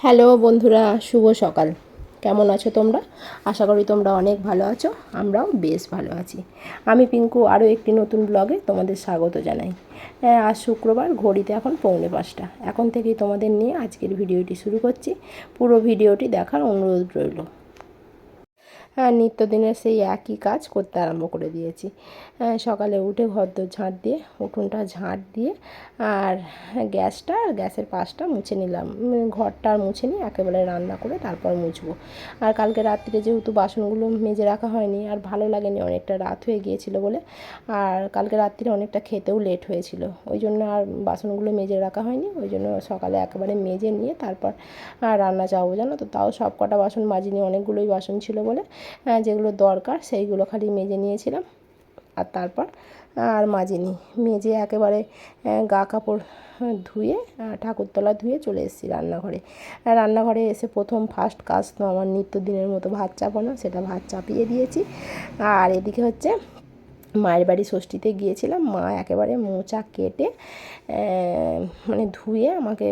Hello বন্ধুরা, শুভ সকাল। কেমন আছো তোমরা? আশা করি তোমরা অনেক ভালো আছো। আমরাও বেশ ভালো আছি। আমি পিঙ্কু আরও একটি নতুন ব্লগে তোমাদের স্বাগত জানাই। আজ শুক্রবার, ঘড়িতে এখন 4:45। এখন থেকেই তোমাদের নিয়ে আজকের ভিডিওটি শুরু করছি। পুরো ভিডিওটি দেখার অনুরোধ রইল। নিত্যদিনের সেই একই কাজ করতে আরম্ভ করে দিয়েছি। সকালে উঠে ঘরদোর ঝাঁট দিয়ে, উঠোনটা ঝাঁট দিয়ে আর গ্যাসের পাশটা মুছে নিলাম। ঘরটা আর মুছে নিয়ে একেবারে রান্না করে তারপর মুছবো। আর কালকে রাত্রিরে যেহেতু বাসনগুলো মেজে রাখা হয়নি, আর ভালো লাগেনি, অনেকটা রাত হয়ে গিয়েছিল বলে, আর কালকে রাত্রিরে অনেকটা খেতেও লেট হয়েছিল, ওই জন্য আর বাসনগুলো মেজে রাখা হয়নি। ওই জন্য সকালে একেবারে মেজে নিয়ে তারপর রান্না চাবো, জানো তো। তাও সব কটা বাসন মাজিনি, অনেকগুলোই বাসন ছিল বলে যেগুলো দরকার সেইগুলো খালি মেজে নিয়েছিলাম, আর তারপর আর মাজিনি। মেজে একেবারে গা কাপড় ধুয়ে ঠাকুরতলা ধুয়ে চলে এসেছি রান্নাঘরে। রান্নাঘরে এসে ফার্স্ট কাজ তো আমার নিত্যদিনের মতো ভাত চাপানো, সেটা ভাত চাপিয়ে দিয়েছি। আর এদিকে হচ্ছে মায়ের বাড়ি ষষ্ঠীতে গিয়েছিলাম। মা একেবারে মোচা কেটে মানে ধুয়ে আমাকে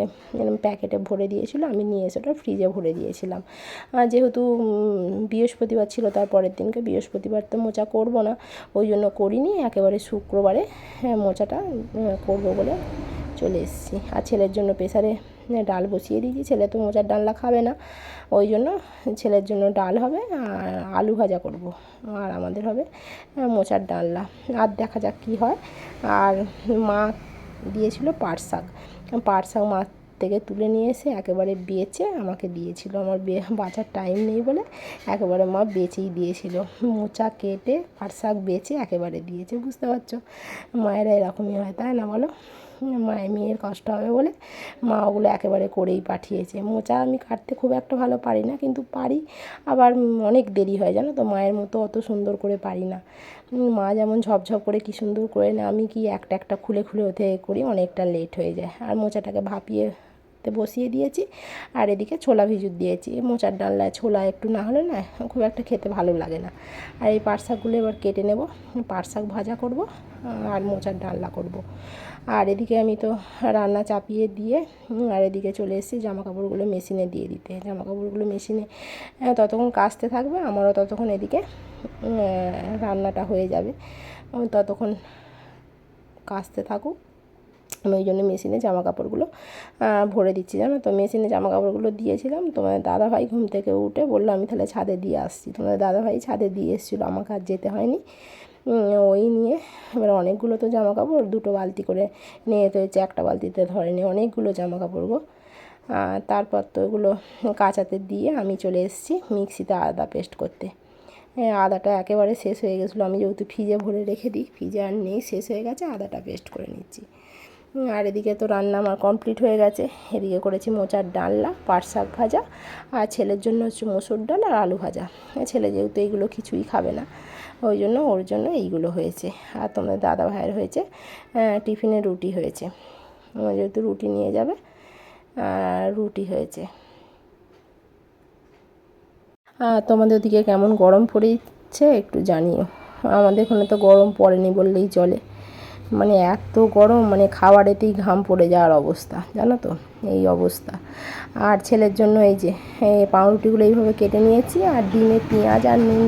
প্যাকেটে ভরে দিয়েছিল, আমি নিয়ে এসে ওটা ফ্রিজে ভরে দিয়েছিলাম। যেহেতু বৃহস্পতিবার ছিল, তার পরের দিনকে, বৃহস্পতিবার তো মোচা করব না, ওই জন্য করিনি। একেবারে শুক্রবারে মোচাটা করব বলে চলে এসেছি। আর ছেলের জন্য প্রেসারে ডাল বসিয়ে দিয়েছি। ছেলে তো মোচার ডালনা খাবে না, ওই জন্য ছেলের জন্য ডাল হবে আর আলু ভাজা করব, আর আমাদের হবে মোচার ডালনা। আর দেখা যাক কী হয়। আর মা দিয়েছিল পাট শাক মাছ থেকে তুলে নিয়ে এসে একেবারে বেচে আমাকে দিয়েছিল। আমার বাঁচার টাইম নেই বলে একেবারে মা বেচেই দিয়েছিল। মোচা কেটে পাট শাক বেচে একেবারে দিয়েছে। বুঝতে পারছো, মায়েরা এরকমই হয়, তাই না বলো? মেয়ের কষ্ট হবে বলে মা ওগুলো একেবারে করেই পাঠিয়েছে। মোচা আমি কাটতে খুব একটা ভালো পারি না, কিন্তু পারি, আবার অনেক দেরি হয়, জানো তো। মায়ের মতো অত সুন্দর করে পারি না। মা যেমন ঝপঝপ করে কী সুন্দর করে না, আমি কি একটা একটা খুলে খুলে ওতে করি, অনেকটা লেট হয়ে যায়। আর মোচাটাকে ভাপিয়ে বসিয়ে দিয়েছি, আর এদিকে ছোলা ভিজুর দিয়েছি। মোচার ডালনায় ছোলা একটু না হলে না খুব একটা খেতে ভালো লাগে না। আর এই পাট শাকগুলো এবার কেটে নেব, পাট শাক ভাজা করব আর মোচার ডালনা করব। আর এদিকে আমি তো রান্না চাপিয়ে দিয়ে আর এদিকে চলে এসেছি জামাকাপড়গুলো মেশিনে দিয়ে দিতে। জামাকাপড়গুলো মেশিনে ততক্ষণ কাচতে থাকবে, আমারও ততক্ষণ এদিকে রান্নাটা হয়ে যাবে, ততক্ষণ কাচতে থাকুক। আমি ওই জন্য মেশিনে জামাকাপড়গুলো ভরে দিচ্ছি, জানো তো। মেশিনে জামাকাপড়গুলো দিয়েছিলাম, তোমাদের দাদাভাই ঘুম থেকে উঠে বললো আমি তাহলে ছাদে দিয়ে আসছি। তোমাদের দাদাভাই ছাদে দিয়ে এসেছিলো, আমাকে আর যেতে হয়নি। ওই নিয়ে এবার অনেকগুলো তো জামাকাপড়, 2টো বালতি করে নিয়ে যেতে হয়েছে, একটা বালতিতে ধরেনি, অনেকগুলো জামাকাপড় গো। তারপর তো ওগুলো কাচাতে দিয়ে আমি চলে এসেছি মিক্সিতে আদা পেস্ট করতে। আদাটা একেবারে শেষ হয়ে গেছিলো, আমি যেহেতু ফ্রিজে ভরে রেখে দিই, ফ্রিজে আর নেই, শেষ হয়ে গেছে, আদাটা পেস্ট করে নিচ্ছি। আর এদিকে তো রান্না আমার কমপ্লিট হয়ে গেছে। এদিকে করেছি মোচার ডালনা, পাট শাক ভাজা, আর ছেলের জন্য হচ্ছে মসুর ডাল আর আলু ভাজা। ছেলে যেহেতু এইগুলো কিছুই খাবে না, ওই জন্য ওর জন্য এইগুলো হয়েছে। আর তোমাদের দাদা ভাইয়ের হয়েছে টিফিনে রুটি হয়েছে, যেহেতু রুটি নিয়ে যাবে, রুটি হয়েছে। তোমাদের ওদিকে কেমন গরম পড়েছে একটু জানিও। আমাদের এখানে তো গরম পড়েনি বললেই চলে, মানে এত গরম, মানে খাবারেতেই ঘাম পড়ে যাওয়ার অবস্থা, জানো তো, এই অবস্থা। আর ছেলের জন্য এই যে পাউরুটিগুলো এইভাবে কেটে নিয়েছি, আর ডিমে পেঁয়াজ আর নুন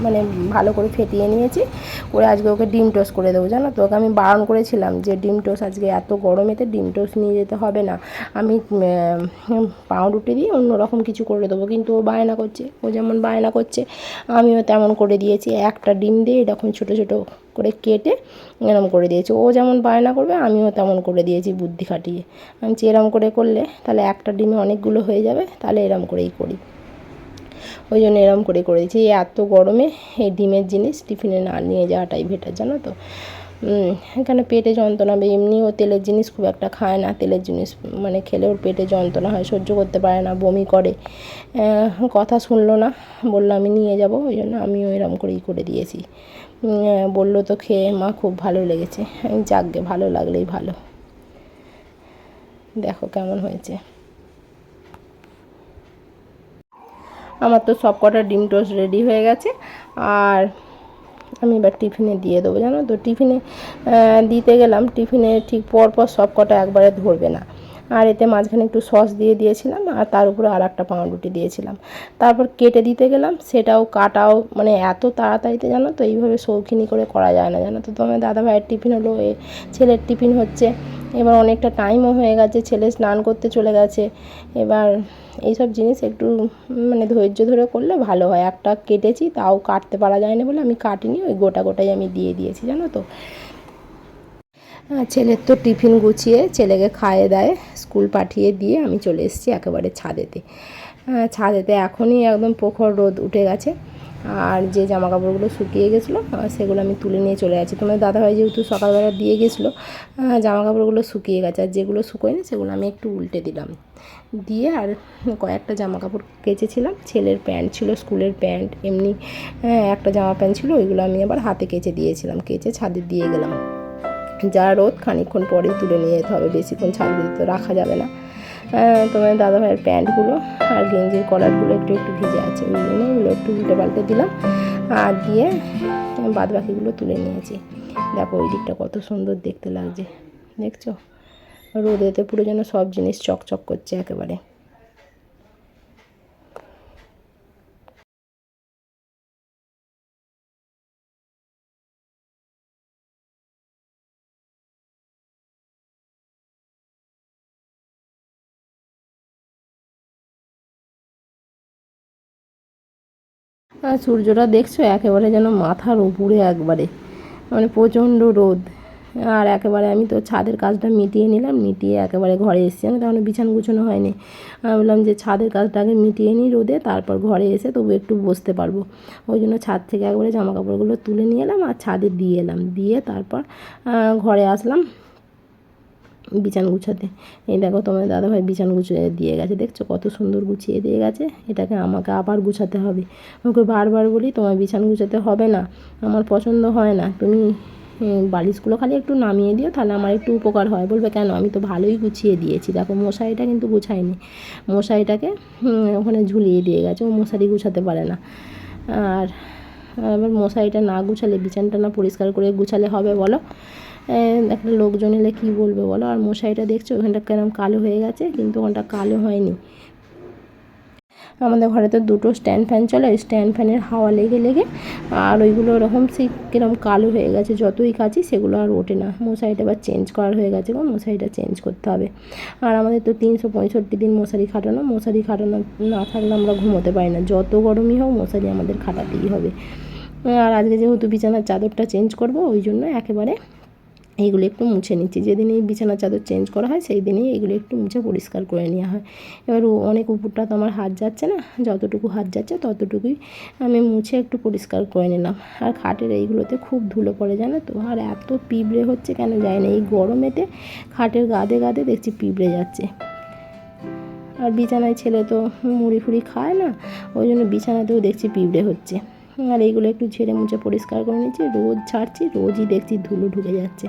মানে ভালো করে ফেটিয়ে নিয়েছি, করে আজকে ওকে ডিম টোস্ট করে দেবো, জানো তো। ওকে আমি বারণ করেছিলাম যে ডিম টোস্ট আজকে এত গরমেতে ডিম টোস্ট নিয়ে যেতে হবে না, আমি পাউরুটি দিয়ে অন্য রকম কিছু করে দেবো, কিন্তু ও বায়না করছে। ও যেমন বায়না করছে আমিও তেমন করে দিয়েছি। একটা ডিম দিয়ে এরকম ছোটো ছোটো করে কেটে এরম করে দিয়েছি। ও যেমন বায়না করবে আমিও তেমন করে দিয়েছি বুদ্ধি খাটিয়ে। আমি এরম করে করলে তাহলে একটা ডিমে অনেকগুলো হয়ে যাবে, তাহলে এরম করেই করি, ওই জন্য এরম করে দিয়েছি। এত গরমে এই ডিমের জিনিস টিফিনে না নিয়ে যাওয়াটাই বেটার, জানো তো। এখানে পেটে যন্ত্রণা হবে, এমনিও তেলের জিনিস খুব একটা খায় না, তেলের জিনিস মানে খেলে ওর পেটে যন্ত্রণা হয়, সহ্য করতে পারে না, বমি করে। কথা শুনলো না, বললো আমি নিয়ে যাব, ওই জন্য আমিও এরম করেই করে দিয়েছি। বললো তো খেয়ে মা খুব ভালো লেগেছে, আমি যাকগে, ভালো লাগলেই ভালো। দেখো কেমন হয়েছে। আমার তো সব কটা ডিম টোস্ট রেডি হয়ে গেছে, আর আমি এবার টিফিনে দিয়ে দেবো, জানো তো। টিফিনে দিতে গেলাম, টিফিনে ঠিক পরপর সব কটা একবারে ধরবে না, আর এতে মাঝখানে একটু সস দিয়ে দিয়েছিলাম, আর তার উপরে আর একটা পাউরুটি দিয়েছিলাম। তারপর কেটে দিতে গেলাম, সেটাও কাটাও মানে এত তাড়াতাড়িতে জানো তো, এইভাবে শৌখিনি করে করা যায় না জানো তো। তোমার দাদা ভাইয়ের টিফিন হলো, ছেলের টিফিন হচ্ছে, এবার অনেকটা টাইমও হয়ে গেছে, ছেলে স্নান করতে চলে গেছে। এবার এইসব জিনিস একটু মানে ধৈর্য ধরে করলে ভালো হয়। একটা কেটেছি, তাও কাটতে পারা যায় না বলে আমি কাটিনি, ওই গোটা গোটাই আমি দিয়ে দিয়েছি জানো তো। ছেলের তো টিফিন গুছিয়ে ছেলেকে খাইয়ে দেয়, স্কুল পাঠিয়ে দিয়ে আমি চলে এসেছি একেবারে ছাদেতে। ছাদেতে এখনই একদম প্রখর রোদ উঠে গেছে, আর যে জামা কাপড়গুলো শুকিয়ে গেছিলো সেগুলো আমি তুলে নিয়ে চলে যাচ্ছি। তোমার দাদাভাই যেহেতু সকালবেলা দিয়ে গেছিলো, জামা কাপড়গুলো শুকিয়ে গেছে, আর যেগুলো শুকোয়নি সেগুলো আমি একটু উল্টে দিলাম, দিয়ে আর কয়েকটা জামা কাপড় কেচেছিলাম। ছেলের প্যান্ট ছিল, স্কুলের প্যান্ট, এমনি একটা জামা প্যান্ট ছিল, ওইগুলো আমি আবার হাতে কেচে দিয়েছিলাম, কেচে ছাদে দিয়ে গেলাম। যা রোদ খানিকক্ষণ পরেই তুলে নিয়ে যেতে হবে, বেশিক্ষণ ছাদে তো রাখা যাবে না। তোমার দাদাভাইয়ের প্যান্টগুলো আর গেঞ্জির কলারগুলো একটু একটু ভিজে আছে, ওই জন্য ওগুলো একটু উল্টে পাল্টে দিলাম, আর দিয়ে বাদ বাকিগুলো তুলে নিয়েছি। দেখো ওই দিকটা কত সুন্দর দেখতে লাগছে, দেখছো? রোদেতে পুরো যেন সব জিনিস চকচক করছে একেবারে। আর সূর্যটা দেখছো একেবারে যেন মাথার উপরে একবারে, মানে প্রচণ্ড রোদ। আর একেবারে আমি তো ছাদের কাজটা মিটিয়ে নিলাম, মিটিয়ে একেবারে ঘরে এসেছি। আমি তখন বিছানা গুছানো হয়নি, আমি বললাম যে ছাদের কাজটা আগে মিটিয়ে নিই রোদে, তারপর ঘরে এসে তবু একটু বসতে পারবো। ওই জন্য ছাদ থেকে একবারে জামা কাপড়গুলো তুলে নিয়ে এলাম আর ছাদে দিয়ে এলাম, দিয়ে তারপর ঘরে আসলাম বিছান গুছাতে। এই দেখো তোমার দাদাভাই বিছান গুছিয়ে দিয়ে গেছে, দেখছো কত সুন্দর গুছিয়ে দিয়ে গেছে। এটাকে আমাকে আবার গুছাতে হবে। ওকে বারবার বলি তোমার বিছান গুছাতে হবে না, আমার পছন্দ হয় না, তুমি বালিশগুলো খালি একটু নামিয়ে দিও, তাহলে আমার একটু উপকার হয়। বলবে কেন, আমি তো ভালোই গুছিয়ে দিয়েছি। দেখো মশারিটা কিন্তু গুছাইনি, মশারিটাকে ওখানে ঝুলিয়ে দিয়ে গেছে, ও মশারি গুছাতে পারে না। আর এবার মশারিটা না গুছালে, বিছানটা না পরিষ্কার করে গুছালে হবে বলো? একটা লোকজন এলে কী বলবে বলো? আর মশারিটা দেখছো ওখানটা কেরম কালো হয়ে গেছে, কিন্তু ওখানটা কালো হয়নি। আমাদের ঘরে তো দুটো স্ট্যান্ড ফ্যান চলে, ওই স্ট্যান্ড ফ্যানের হাওয়া লেগে লেগে আর ওইগুলো ওরকম সেই কিরম কালো হয়ে গেছে, যতই কাচি সেগুলো আর ওঠে না। মশারিটা আবার চেঞ্জ করার হয়ে গেছে গো, মশারিটা চেঞ্জ করতে হবে। আর আমাদের তো 365 দিন মশারি খাটানো, মশারি খাটানো না থাকলে আমরা ঘুমোতে পারি না, যত গরমই হোক মশারি আমাদের খাটাতেই হবে। আর আজকে যেহেতু বিছানার চাদরটা চেঞ্জ করব, ওই জন্য একেবারে এইগুলো একটু মুছে নিচ্ছি। যেদিন এই বিছানার চাদর চেঞ্জ করা হয় সেই দিনই এগুলো একটু মুছে পরিষ্কার করে নেওয়া হয়। এবার অনেক উপরটা তো আমার হাত যাচ্ছে না, যতটুকু হাত যাচ্ছে ততটুকুই আমি মুছে একটু পরিষ্কার করে নিলাম। আর খাটের এইগুলোতে খুব ধুলো পড়ে জানো তো, আর এত পিঁপড়ে হচ্ছে কেন যায় না, এই গরমেতে খাটের গাদে গাদে দেখছি পিঁপড়ে যাচ্ছে। আর বিছানায় ছেলে তো মুড়ি ফুড়ি খায় না, ওই জন্য বিছানাতেও দেখছি পিঁপড়ে হচ্ছে। আর এইগুলো একটু ঝেড়ে মুছে পরিষ্কার করে নিচ্ছি, রোজ ছাড়ছি, রোজই দেখছি ধুলো ঢুকে যাচ্ছে,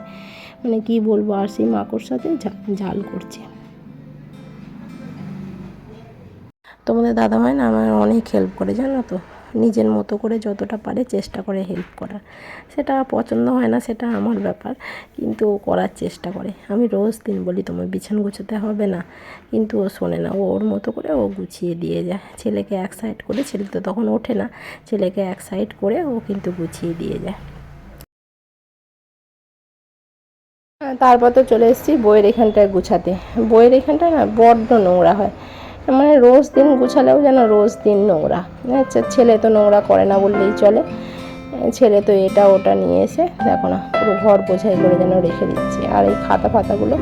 মানে কি বলবো। আর সেই মাকড়সাতে ঝাল করছে। তোমাদের দাদাভাই না আমার অনেক হেল্প করে জানো তো, নিজের মতো করে যতটা পারে চেষ্টা করে হেল্প করার। সেটা পছন্দ হয় না, সেটা আমার ব্যাপার, কিন্তু ও করার চেষ্টা করে। আমি রোজ দিন বলি তোমার বিছান গুছাতে হবে না, কিন্তু ও শোনে না, ও ওর মতো করে ও গুছিয়ে দিয়ে যায়। ছেলেকে এক সাইড করে, ছেলে তো তখন ওঠে না, ছেলেকে এক সাইড করে ও কিন্তু গুছিয়ে দিয়ে যায়। তারপর তো চলে এসেছি বইয়ের এখানটায় গুছাতে। বইয়ের এখানটায় না বড্ড নোংরা হয়, মানে রোজ দিন গুছালেও যেন রোজ দিন নোংরা। আচ্ছা ছেলে তো নোংরা করে না বললেই চলে, ছেলে তো এটা ওটা নিয়ে এসে দেখো না পুরো ঘর বোঝাই করে যেন রেখে দিচ্ছে। আর এই খাতা ফাতাগুলো,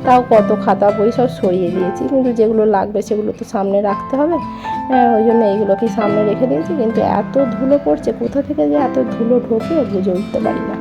তাও কত খাতা বই সব সরিয়ে দিয়েছি, কিন্তু যেগুলো লাগবে সেগুলো তো সামনে রাখতে হবে, ওই জন্য এইগুলোকে সামনে রেখে দিয়েছি। কিন্তু এত ধুলো পড়ছে, কোথা থেকে যে এত ধুলো ঢোকে বুঝে উঠতে পারি না।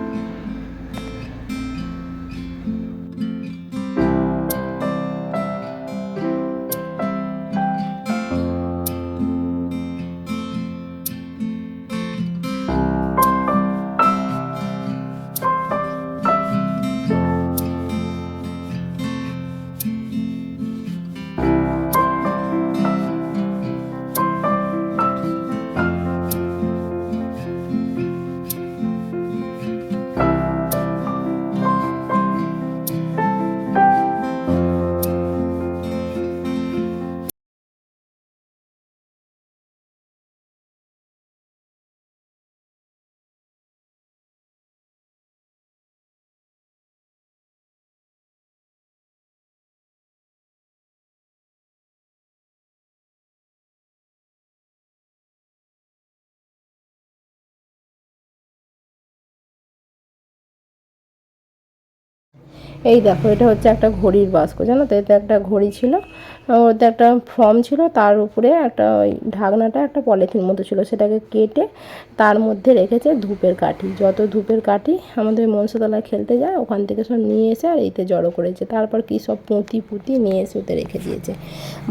এই দেখো, এটা হচ্ছে একটা ঘড়ির বাস্ক, জানো তো? এতে একটা ঘড়ি ছিল, ওতে একটা ফর্ম ছিল, তার উপরে একটা ওই ঢাকনাটা একটা পলিথিন মতো ছিল, সেটাকে কেটে তার মধ্যে রেখেছে ধূপের কাঠি। যত ধূপের কাঠি আমাদের মনসাতলায় খেলতে যায় ওখান থেকে সব নিয়ে এসে আর এইতে জড়ো করেছে। তারপর কী সব পুঁতি নিয়ে এসে ওতে রেখে দিয়েছে।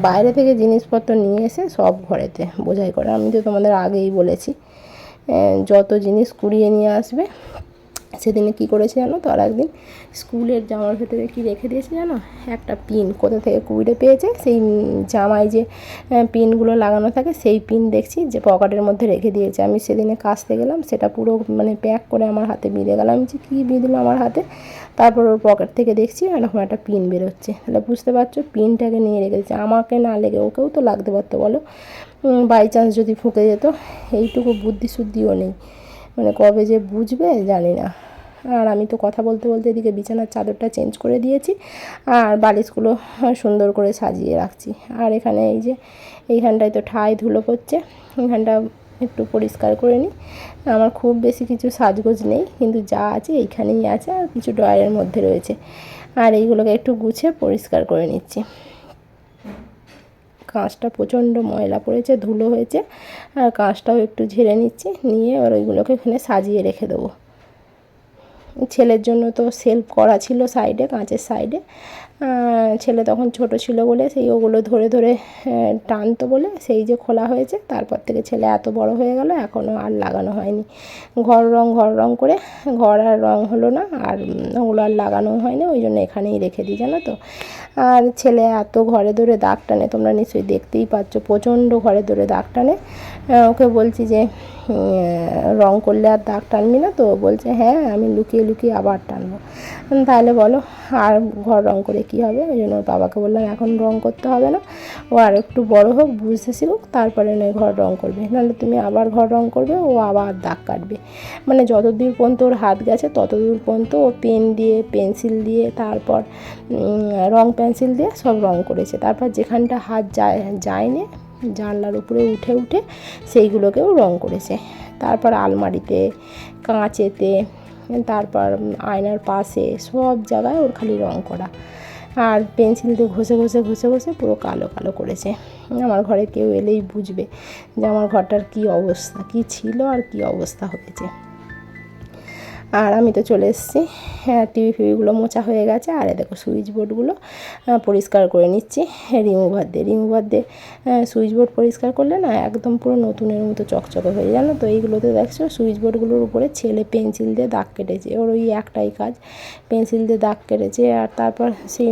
বাইরে থেকে জিনিসপত্র নিয়ে এসে সব ঘরেতে বোঝাই করে। আমি তো তোমাদের আগেই বলেছি, যত জিনিস কুড়িয়ে নিয়ে আসবে। সেদিনে কী করেছে জানো তো? আর একদিন স্কুলের জামার ভেতরে কি রেখে দিয়েছে জানো? একটা পিন কোথা থেকে কুড়িয়ে পেয়েছে, সেই জামায় যে পিনগুলো লাগানো থাকে সেই পিন দেখছি যে পকেটের মধ্যে রেখে দিয়েছে। আমি সেদিনে কাচতে গেলাম, সেটা পুরো মানে প্যাক করে আমার হাতে বিঁধে গেলাম। আমি যে কী বিঁধলো আমার হাতে, তারপর ওর পকেট থেকে দেখছি এরকম একটা পিন বেরোচ্ছে। তাহলে বুঝতে পারছো, পিনটাকে নিয়ে রেখে দিচ্ছে। আমাকে না লেগে ওকেও তো লাগতে পারতো বলো, বাই চান্স যদি ফুঁকে যেত। এইটুকু বুদ্ধি শুদ্ধিও নেই, মানে কবে যে বুঝবে জানি না। আর আমি তো কথা বলতে বলতে এদিকে বিছানার চাদরটা চেঞ্জ করে দিয়েছি আর বালিশগুলো সুন্দর করে সাজিয়ে রাখছি। আর এখানে এই যে এইখানটায় তো ঠাই ধুলো পড়ছে, এখানটা একটু পরিষ্কার করে নিই। আমার খুব বেশি কিছু সাজগোজ নেই, কিন্তু যা আছে এইখানেই আছে, আর কিছু ড্রয়ারের মধ্যে রয়েছে। আর এইগুলোকে একটু গুছিয়ে পরিষ্কার করে নিচ্ছি। কাঁচটা প্রচণ্ড ময়লা পড়েছে, ধুলো হয়েছে, আর কাঁচটাও একটু ঝেড়ে নিচ্ছি, নিয়ে এবার ওইগুলোকে এখানে সাজিয়ে রেখে দেবো। ছেলের জন্য তো সেলফ করা ছিল সাইডে, কাঁচের সাইডে। ছেলে তখন ছোট ছিল বলে সেই ওগুলো ধরে ধরে টানতো বলে সেই যে খোলা হয়েছে। তারপর থেকে ছেলে এত বড় হয়ে গেল, এখনও আর লাগানো হয়নি। ঘর রং করে ঘর আর রং হলো না, আর ওগুলো আর লাগানো হয়নি, ওই জন্য এখানেই রেখে দিই, জানো তো? আর ছেলে এত ঘরে ধরে দাগ টানে, তোমরা নিশ্চয়ই দেখতেই পাচ্ছ, প্রচণ্ড ঘরে ধরে দাগ টানে। ওকে বলছি যে রং করলে আর দাগ টানবি না তো? বলছে হ্যাঁ, আমি লুকিয়ে লুকিয়ে আবার টানবো। তাহলে বলো, আর ঘর রং করে কী হবে? ওই জন্য ওর বাবাকে বললাম এখন রং করতে হবে না, ও আর একটু বড় হোক, বুঝতে শিখুক, তারপরে নয় ঘর রং করবে, নাহলে তুমি আবার ঘর রং করবে, ও আবার দাগ কাটবে। মানে যতদূর পর্যন্ত ওর হাত গেছে ততদূর পর্যন্ত ও পেন দিয়ে, পেন্সিল দিয়ে, তারপর রং পেন্সিল দিয়ে সব রং করেছে। তারপর যেখানটা হাত যায়নি, জানলার উপরে উঠে উঠে সেইগুলোকেও রং করেছে। তারপর আলমারিতে, কাঁচেতে, তারপর আয়নার পাশে, সব জায়গায় ওর খালি রং করা। আর পেন্সিল দিয়ে ঘষে পুরো কালো কালো করেছে। আমার ঘরে কেউ এলেই বুঝবে যে আমার ঘরটার কী অবস্থা, কী ছিল আর কী অবস্থা হয়েছে। আর আমি তো চলে এসেছি, টিভি ফিভিগুলো মোছা হয়ে গেছে। আর দেখো সুইচ বোর্ডগুলো পরিষ্কার করে নিচ্ছি রিমুভার দিয়ে। সুইচ বোর্ড পরিষ্কার করলে না একদম পুরো নতুনের মতো চকচকে হয়ে, জানো তো? এইগুলোতে দেখছো সুইচ বোর্ডগুলোর উপরে ছেলে পেন্সিল দিয়ে দাগ কেটেছে, ওর ওই একটাই কাজ, পেন্সিল দিয়ে দাগ কেটেছে। আর তারপর সেই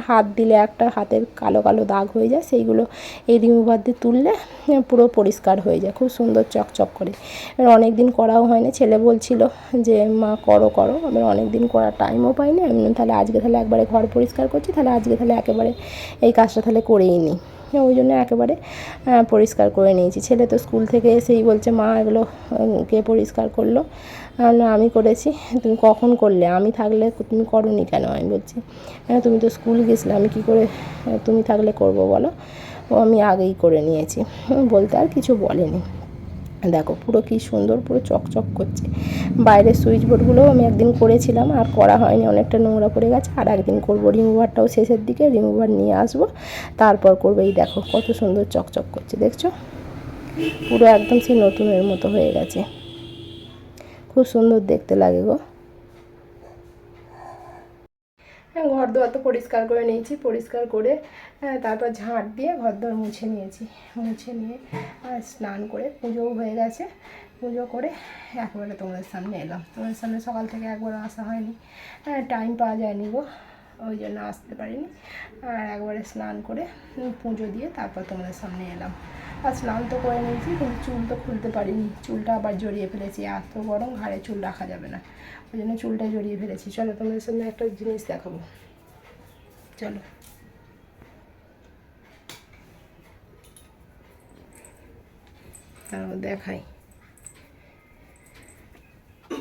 হাত দিলে একটা হাতের কালো কালো দাগ হয়ে যায়, সেইগুলো এই রিমুভার দিয়ে তুললে পুরো পরিষ্কার হয়ে যায়, খুব সুন্দর চকচক করে। অনেক দিন করাও হয়নি, ছেলে বলছিল যে মা করো। আমি অনেক দিন করার টাইমও পাইনি। আমি তাহলে আজকে তাহলে একবারে ঘর পরিষ্কার করছি, তাহলে আজকে তাহলে একেবারে এই কাজটা তাহলে করেই নিই। ওই জন্য একেবারে পরিষ্কার করে নিয়েছি। ছেলে তো স্কুল থেকে এসেই বলছে মা এগুলো কে পরিষ্কার করলো? না, আমি করেছি। তুমি কখন করলে? আমি থাকলে তুমি করোনি কেন? আমি বলছি তুমি তো স্কুল গেছিলে, আমি কী করে তুমি থাকলে করবো বলো? ও আমি আগেই করে নিয়েছি, বলতে আর কিছু বলেনি। দেখো পুরো কি সুন্দর, পুরো চকচক করছে। বাইরের সুইচ বোর্ডগুলোও আমি একদিন করেছিলাম, আর করা হয়নি, অনেকটা নোংরা পড়ে গেছে। আর একদিন করবো, রিমুভারটাও শেষের দিকে, রিমুভার নিয়ে আসবো, তারপর করবো। এই দেখো কত সুন্দর চকচক করছে, দেখছো? পুরো একদম সেই নতুনের মতো হয়ে গেছে, খুব সুন্দর দেখতে লাগে গো। ঘর দুয়ার তো পরিষ্কার করে নিয়েছি, পরিষ্কার করে তারপর ঝাঁট দিয়ে ঘর দুয়ার মুছে নিয়েছি। মুছে নিয়ে স্নান করে পুজোও হয়ে গেছে। পুজো করে একবারে তোমাদের সামনে এলাম। তোমাদের সামনে সকাল থেকে একবার আসা হয়নি, টাইম পাওয়া যায়নি গো, ওই জন্য আসতে পারিনি। আর একবারে স্নান করে পুজো দিয়ে তারপর তোমাদের সামনে এলাম। আর স্নান তো করে নিয়েছি, কিন্তু চুল তো খুলতে পারিনি, চুলটা আবার জড়িয়ে ফেলেছি। এত গরম, ঘাড়ে চুল রাখা যাবে না, ওই জন্য চুলটা জড়িয়ে ফেলেছি। চলো তোমাদের সামনে একটা জিনিস দেখাবো, চলো। দেখাই,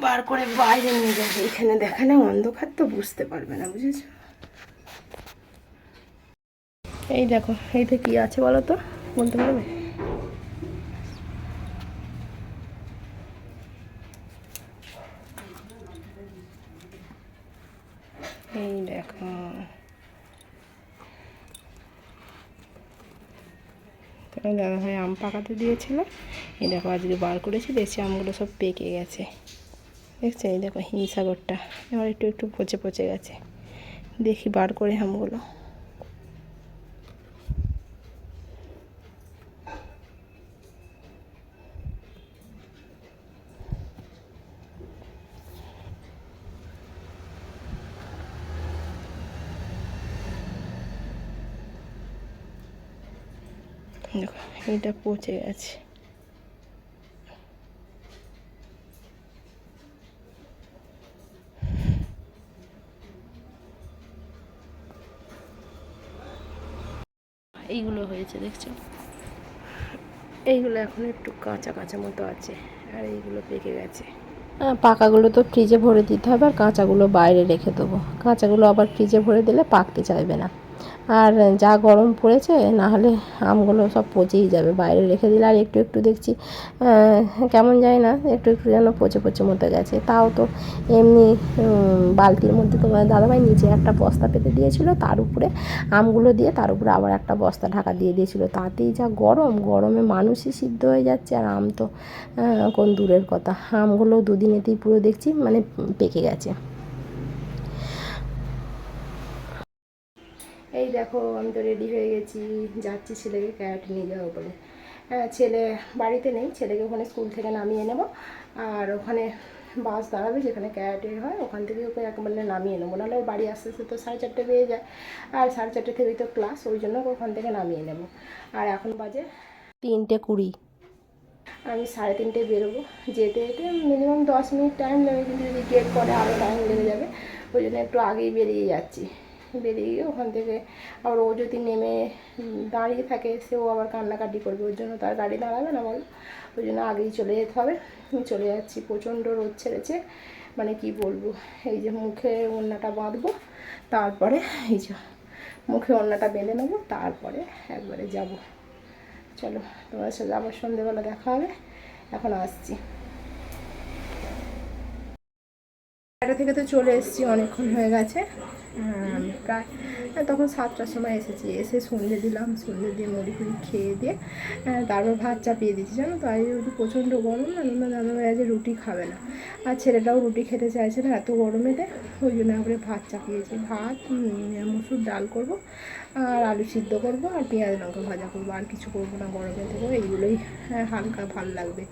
বার করে বাইরে নিয়ে যাবে, এখানে দেখালে অন্ধকার তো বুঝতে পারবে না, বুঝেছো? এই দেখো, এইটা কি আছে বলো তো, বলতে পারবে? এই দেখো, দাদা ভাই আম পাকাতে দিয়েছিল, এই দেখো আজকে বার করেছি, দেখছি আমগুলো সব পেকে গেছে, দেখছো? এই দেখো হিমসাগরটা এবার একটু একটু পচে পচে গেছে, দেখি বার করে আমগুলো। দেখো এটা পচে গেছে। এইগুলো হয়েছে দেখছো, এইগুলো এখন একটু কাঁচা কাঁচা মতো আছে, আর এইগুলো পেকে গেছে। পাকাগুলো তো ফ্রিজে ভরে দিতে হবে, আর কাঁচাগুলো বাইরে রেখে দেবো। কাঁচাগুলো আবার ফ্রিজে ভরে দিলে পাকতে চাইবে না, আর যা গরম পড়েছে, না হলে আমগুলো সব পচেই যাবে। বাইরে রেখে দিলে আর একটু একটু দেখছি কেমন যায় না, একটু একটু যেন পচে পচে মতো গেছে। তাও তো এমনি বালতির মধ্যে তোমার দাদাভাই নিচে একটা বস্তা পেতে দিয়েছিল, তার উপরে আমগুলো দিয়ে তার উপরে আবার একটা বস্তা ঢাকা দিয়ে দিয়েছিল। তাতেই যা গরম, গরমে মানুষই সিদ্ধ হয়ে যাচ্ছে, আর আম তো কোন দূরের কথা। আমগুলো দুদিনেতেই পুরো দেখছি মানে পেকে গেছে। এই দেখো আমি তো রেডি হয়ে গেছি, যাচ্ছি ছেলেকে ক্যারাটে নিয়ে যাবো বলে। ছেলে বাড়িতে নেই, ছেলেকে ওখানে স্কুল থেকে নামিয়ে নেব, আর ওখানে বাস দাঁড়াবে যেখানে ক্যারাটে হয়, ওখান থেকে ওকে একেবারে নামিয়ে নেবো, নাহলে বাড়ি আসতে আসতে তো 4:30 বেজে যায়, আর 4:30 থেকেই তো ক্লাস, ওই জন্য ওখান থেকে নামিয়ে নেব। আর এখন বাজে 3:20, আমি 3:30 বেরোবো। যেতে যেতে মিনিমাম 10 মিনিট টাইম লাগবে, কিন্তু যদি গেট করে আরও টাইম লেগে যাবে, ওই জন্য একটু আগেই বেরিয়ে যাচ্ছি। বেরিয়ে গিয়ে ওখান থেকে আবার ও যদি নেমে দাঁড়িয়ে থাকে, সেও আবার কান্নাকাটি করবে, ওর জন্য তার গাড়ি দাঁড়াবে না বলো, ওই জন্য আগেই চলে যেতে হবে। আমি চলে যাচ্ছি, প্রচণ্ড রোদ ছেড়েছে, মানে কি বলবো। এই যে মুখে ওড়নাটা বাঁধবো, তারপরে এই যে মুখে ওড়নাটা বেঁধে নেবো, তারপরে একবারে যাব। চলো, তোমার সাথে আবার সন্ধেবেলা দেখা হবে, এখন আসছি। এটা থেকে তো চলে এসেছি, অনেকক্ষণ হয়ে গেছে, প্রায় তখন 7টার সময় এসেছি। এসে সন্ধে দিলাম, সন্ধে দিয়ে মুড়ি ফুড়ি খেয়ে দিয়ে তারপর ভাত চাপিয়ে দিয়েছি, জানো তো। আজ যেহেতু প্রচণ্ড গরম না, আমার দাদাভাই আজ রুটি খাবে না, আর ছেলেটাও রুটি খেতে চাইছে না এত গরমেতে, ওই জন্য একবারে ভাত চাপিয়েছি। ভাত, মসুর ডাল করবো, আর আলু সিদ্ধ করবো, আর পেঁয়াজ লঙ্কা ভাজা করবো, আর কিছু করবো না গরমে থেকে। এইগুলোই হালকা ভাল লাগবে,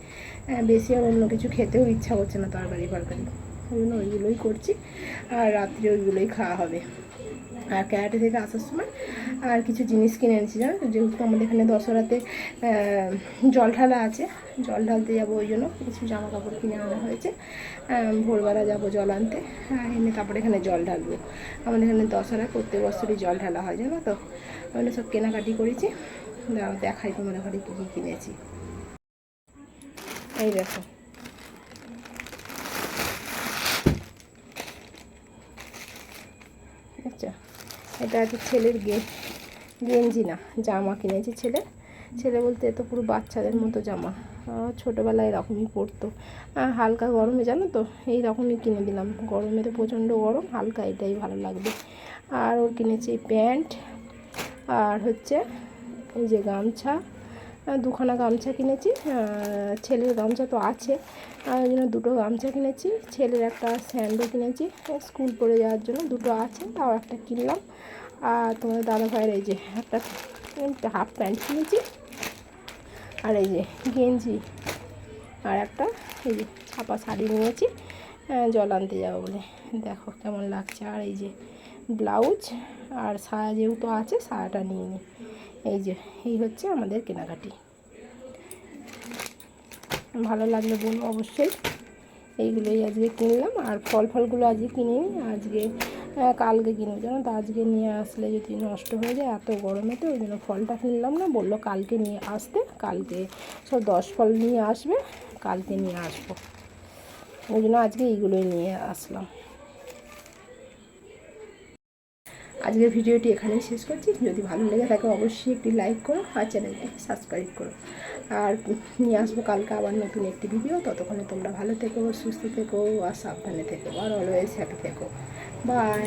বেশি আর অন্য কিছু খেতেও ইচ্ছা করছে না, তরকারি ফরকারি, ওই জন্য ওইগুলোই করছি, আর রাত্রে ওইগুলোই খাওয়া হবে। আর ক্যারাটে থেকে আসার সময় আর কিছু জিনিস কিনে এনেছি, জানো তো, যেহেতু আমাদের এখানে দশহরাতে জল ঢালা আছে, জল ঢালতে যাবো, ওই জন্য কিছু জামা কাপড় কিনে আনা হয়েছে। ভোরবেলা যাবো জল আনতে, এনে তারপরে এখানে জল ঢালবো। আমাদের এখানে দশহরা প্রত্যেক বছরই জল ঢালা হয়, জানো তো। ওখানে সব কেনাকাটি করেছি, দেখাই তোমাদের ঘরে কী কী কিনেছি। এই দেখো, আচ্ছা, এটা আছে ছেলের গেঞ্জি না, জামা কিনেছি ছেলে। ছেলে বলতে এ তো পুরো বাচ্চাদের মতো জামা, ছোটোবেলায় এরকমই পরতো। হালকা গরমে, জানো তো, এই রকমই কিনে দিলাম। গরমে তো প্রচণ্ড গরম, হালকা এটাই ভালো লাগবে। আর ওর কিনেছি প্যান্ট, আর হচ্ছে এই যে গামছা, দুখানা গামছা কিনেছি। ছেলের গামছা তো আছে, ওই জন্য দুটো গামছা কিনেছি। ছেলের একটা স্যান্ডো কিনেছি, স্কুল পরে যাওয়ার জন্য দুটো আছে, তাও একটা কিনলাম। আর তোমার দাদা ভাইয়ের এই যে একটা হাফ প্যান্ট কিনেছি, আর এই যে গেঞ্জি, আর একটা এই যে ছাপা শাড়ি নিয়েছি, জল আনতে যাবো বলে। দেখো কেমন লাগছে। আর এই যে ব্লাউজ, আর সায়া যেহেতু আছে, সায়াটা নিয়ে নিই। এই যে এই হচ্ছে আমাদের কেনাকাটি। ভালো লাগলে বলবো অবশ্যই। এইগুলোই আজকে কিনলাম, আর ফলগুলো আজকে কিনিনি, আজকে কালকে কিনবো, জানো তো। আজকে নিয়ে আসলে যদি নষ্ট হয়ে যায় এত গরমেতে, ওই জন্য ফলটা কিনলাম না, বললো কালকে নিয়ে আসতে। কালকে সব 10 ফল নিয়ে আসবে, কালকে নিয়ে আসবো, ওই জন্য আজকে এইগুলোই নিয়ে আসলাম। আজকের ভিডিওটি এখানেই শেষ করছি। যদি ভালো লেগে থাকে অবশ্যই একটি লাইক করো, আর চ্যানেলটি সাবস্ক্রাইব করো। আর নিয়ে আসবো কালকে আবার নতুন একটি ভিডিও। ততক্ষণে তোমরা ভালো থেকো, সুস্থ থেকো, আর সাবধানে থেকো, আর অলওয়েজ হ্যাপি থেকো। বাই।